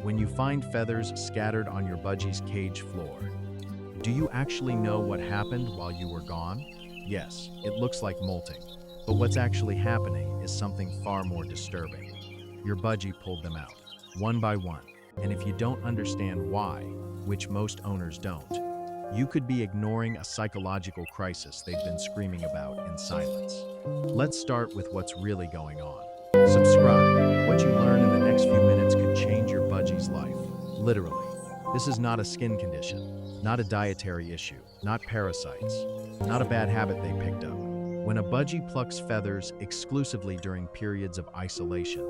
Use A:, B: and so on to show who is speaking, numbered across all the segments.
A: When you find feathers scattered on your budgie's cage floor, do you actually know what happened while you were gone? Yes, it looks like molting, but what's actually happening is something far more disturbing. Your budgie pulled them out, one by one, and if you don't understand why, which most owners don't, you could be ignoring a psychological crisis they've been screaming about in silence. Let's start with what's really going on. Subscribe. What you learn in the next few minutes could change your budgie's life. Literally. This is not a skin condition, not a dietary issue, not parasites, not a bad habit they picked up. When a budgie plucks feathers exclusively during periods of isolation,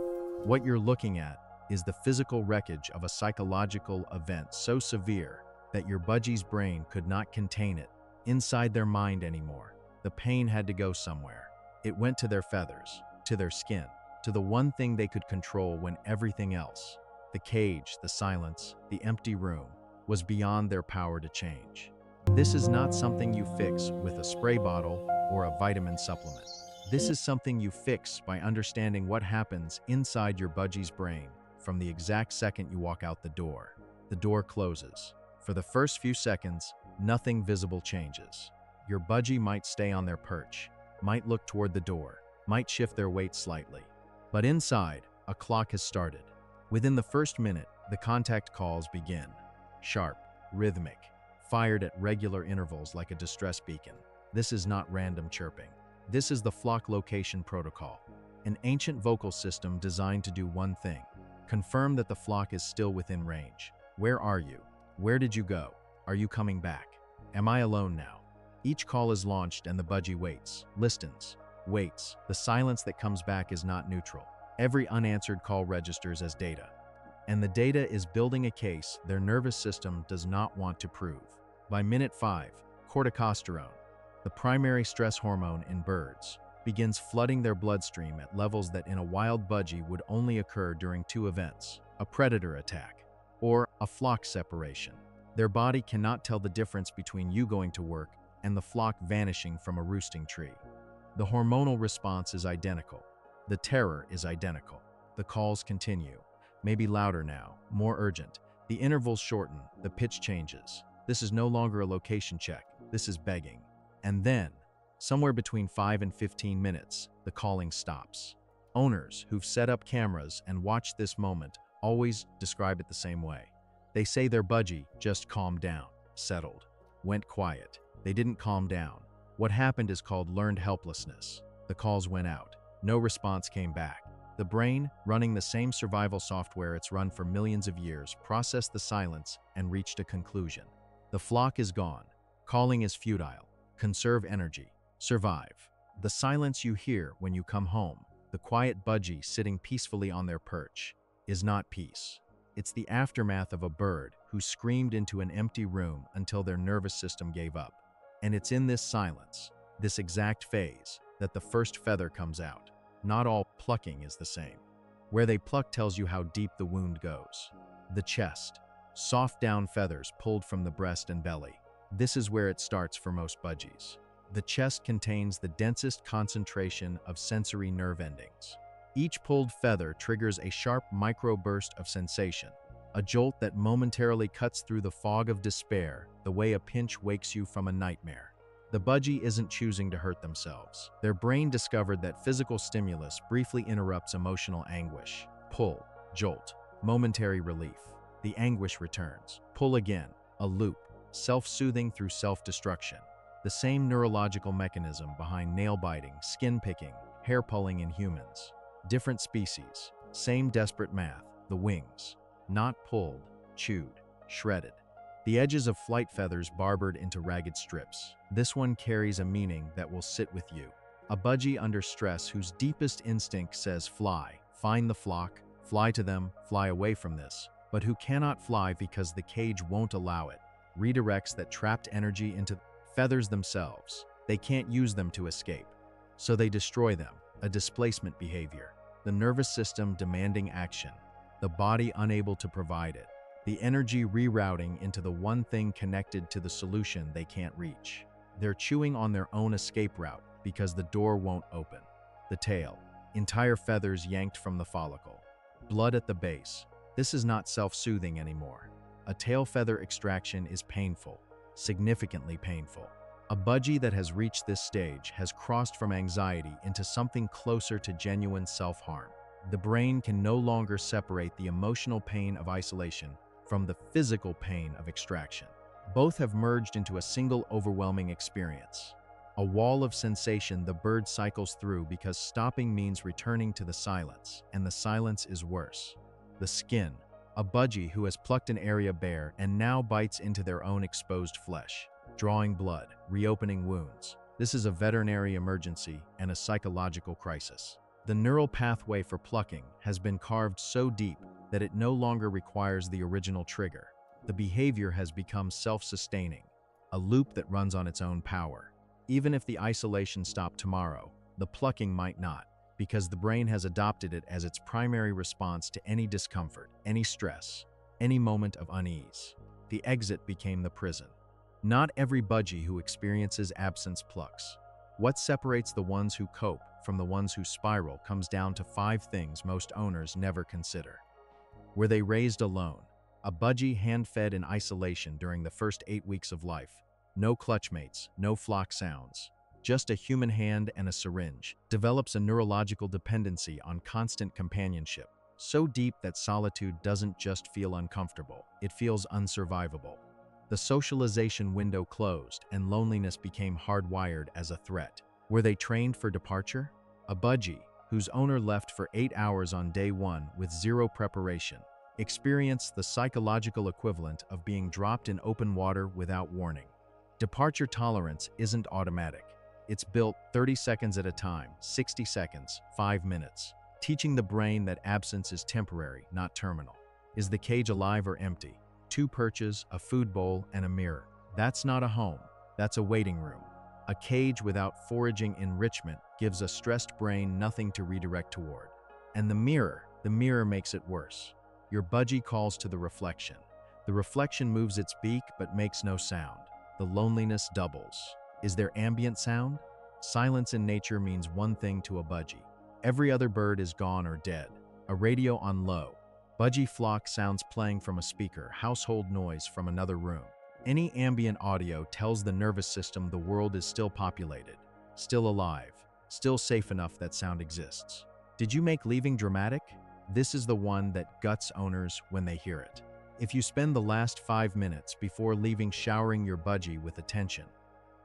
A: what you're looking at is the physical wreckage of a psychological event so severe that your budgie's brain could not contain it inside their mind anymore. The pain had to go somewhere. It went to their feathers, to their skin, to the one thing they could control when everything else, the cage, the silence, the empty room, was beyond their power to change. This is not something you fix with a spray bottle or a vitamin supplement. This is something you fix by understanding what happens inside your budgie's brain from the exact second you walk out the door. The door closes. For the first few seconds, nothing visible changes. Your budgie might stay on their perch, might look toward the door, might shift their weight slightly. But inside, a clock has started. Within the first minute, the contact calls begin. Sharp, rhythmic, fired at regular intervals like a distress beacon. This is not random chirping. This is the flock location protocol, an ancient vocal system designed to do one thing: confirm that the flock is still within range. Where are you? Where did you go? Are you coming back? Am I alone now? Each call is launched and the budgie waits, listens, waits. The silence that comes back is not neutral. Every unanswered call registers as data. And the data is building a case their nervous system does not want to prove. By minute 5, corticosterone, the primary stress hormone in birds, begins flooding their bloodstream at levels that in a wild budgie would only occur during two events: a predator attack or a flock separation. Their body cannot tell the difference between you going to work and the flock vanishing from a roosting tree. The hormonal response is identical. The terror is identical. The calls continue, maybe louder now, more urgent. The intervals shorten, the pitch changes. This is no longer a location check. This is begging. And then, somewhere between 5 and 15 minutes, the calling stops. Owners who've set up cameras and watched this moment always describe it the same way. They say their budgie just calmed down, settled, went quiet. They didn't calm down. What happened is called learned helplessness. The calls went out. No response came back. The brain, running the same survival software it's run for millions of years, processed the silence and reached a conclusion. The flock is gone. Calling is futile. Conserve energy. Survive. The silence you hear when you come home, the quiet budgie sitting peacefully on their perch, is not peace. It's the aftermath of a bird who screamed into an empty room until their nervous system gave up. And it's in this silence, this exact phase, that the first feather comes out. Not all plucking is the same. Where they pluck tells you how deep the wound goes. The chest. Soft down feathers pulled from the breast and belly. This is where it starts for most budgies. The chest contains the densest concentration of sensory nerve endings. Each pulled feather triggers a sharp microburst of sensation, a jolt that momentarily cuts through the fog of despair the way a pinch wakes you from a nightmare. The budgie isn't choosing to hurt themselves. Their brain discovered that physical stimulus briefly interrupts emotional anguish. Pull, jolt, momentary relief. The anguish returns. Pull again, a loop, self-soothing through self-destruction. The same neurological mechanism behind nail biting, skin picking, hair pulling in humans. Different species, same desperate math, the wings. Not pulled, chewed, shredded. The edges of flight feathers barbered into ragged strips. This one carries a meaning that will sit with you. A budgie under stress whose deepest instinct says fly, find the flock, fly to them, fly away from this, but who cannot fly because the cage won't allow it. Redirects that trapped energy into feathers themselves. They can't use them to escape, so they destroy them, a displacement behavior. The nervous system demanding action, the body unable to provide it. The energy rerouting into the one thing connected to the solution they can't reach. They're chewing on their own escape route because the door won't open. The tail, entire feathers yanked from the follicle. Blood at the base, This is not self-soothing anymore. A tail feather extraction is painful, significantly painful. A budgie that has reached this stage has crossed from anxiety into something closer to genuine self-harm. The brain can no longer separate the emotional pain of isolation from the physical pain of extraction. Both have merged into a single overwhelming experience. A wall of sensation the bird cycles through because stopping means returning to the silence, and the silence is worse. The skin. A budgie who has plucked an area bare and now bites into their own exposed flesh, drawing blood, reopening wounds. This is a veterinary emergency and a psychological crisis. The neural pathway for plucking has been carved so deep that it no longer requires the original trigger. The behavior has become self-sustaining, a loop that runs on its own power. Even if the isolation stopped tomorrow, the plucking might not, because the brain has adopted it as its primary response to any discomfort, any stress, any moment of unease. The exit became the prison. Not every budgie who experiences absence plucks. What separates the ones who cope from the ones who spiral comes down to 5 things most owners never consider. Were they raised alone? A budgie hand-fed in isolation during the first 8 weeks of life. No clutchmates, no flock sounds. Just a human hand and a syringe, develops a neurological dependency on constant companionship, so deep that solitude doesn't just feel uncomfortable, it feels unsurvivable. The socialization window closed and loneliness became hardwired as a threat. Were they trained for departure? A budgie, whose owner left for 8 hours on day 1 with zero preparation, experienced the psychological equivalent of being dropped in open water without warning. Departure tolerance isn't automatic. It's built 30 seconds at a time, 60 seconds, 5 minutes, teaching the brain that absence is temporary, not terminal. Is the cage alive or empty? 2 perches, a food bowl, and a mirror. That's not a home, that's a waiting room. A cage without foraging enrichment gives a stressed brain nothing to redirect toward. And the mirror makes it worse. Your budgie calls to the reflection. The reflection moves its beak but makes no sound. The loneliness doubles. Is there ambient sound? Silence in nature means one thing to a budgie. Every other bird is gone or dead. A radio on low. Budgie flock sounds playing from a speaker, household noise from another room. Any ambient audio tells the nervous system the world is still populated, still alive, still safe enough that sound exists. Did you make leaving dramatic? This is the one that guts owners when they hear it. If you spend the last 5 minutes before leaving showering your budgie with attention,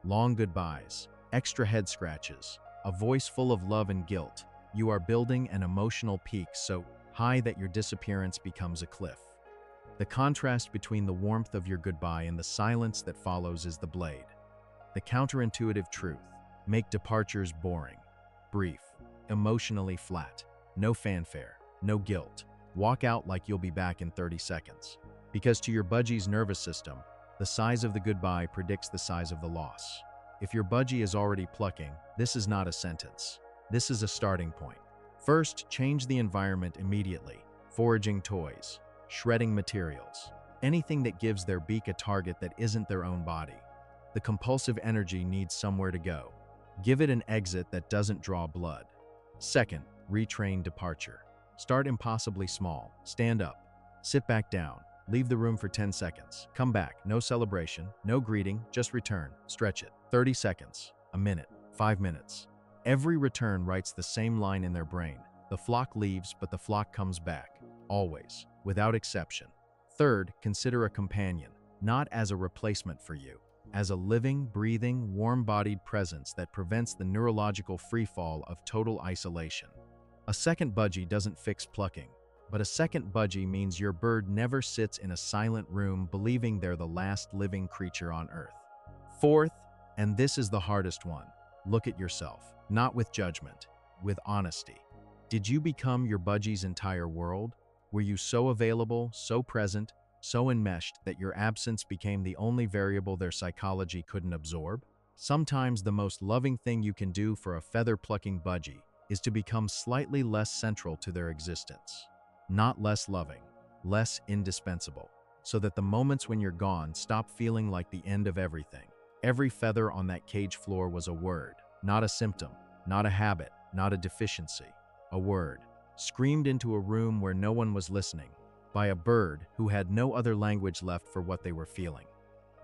A: long goodbyes, extra head scratches, a voice full of love and guilt, you are building an emotional peak so high that your disappearance becomes a cliff. The contrast between the warmth of your goodbye and the silence that follows is the blade. The counterintuitive truth: make departures boring, brief, emotionally flat, no fanfare, no guilt. Walk out like you'll be back in 30 seconds. Because to your budgie's nervous system, the size of the goodbye predicts the size of the loss. If your budgie is already plucking, this is not a sentence. This is a starting point. First, change the environment immediately. Foraging toys, shredding materials, anything that gives their beak a target that isn't their own body. The compulsive energy needs somewhere to go. Give it an exit that doesn't draw blood. Second, retrain departure. Start impossibly small. Stand up. Sit back down. Leave the room for 10 seconds. Come back. No celebration, no greeting, just return. Stretch it. 30 seconds, a minute, 5 minutes. Every return writes the same line in their brain. The flock leaves, but the flock comes back. Always, without exception. Third, consider a companion, not as a replacement for you, as a living, breathing, warm-bodied presence that prevents the neurological freefall of total isolation. A second budgie doesn't fix plucking, but a second budgie means your bird never sits in a silent room believing they're the last living creature on Earth. Fourth, and this is the hardest one, look at yourself, not with judgment, with honesty. Did you become your budgie's entire world? Were you so available, so present, so enmeshed that your absence became the only variable their psychology couldn't absorb? Sometimes the most loving thing you can do for a feather-plucking budgie is to become slightly less central to their existence. Not less loving, less indispensable, so that the moments when you're gone stop feeling like the end of everything. Every feather on that cage floor was a word, not a symptom, not a habit, not a deficiency. A word, screamed into a room where no one was listening, by a bird who had no other language left for what they were feeling.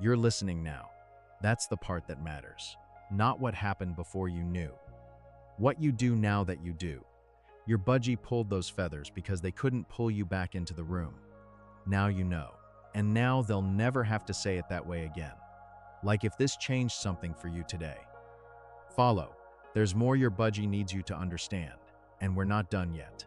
A: You're listening now. That's the part that matters. Not what happened before you knew. What you do now that you do. Your budgie pulled those feathers because they couldn't pull you back into the room. Now you know. And now they'll never have to say it that way again. Like if this changed something for you today. Follow. There's more your budgie needs you to understand. And we're not done yet.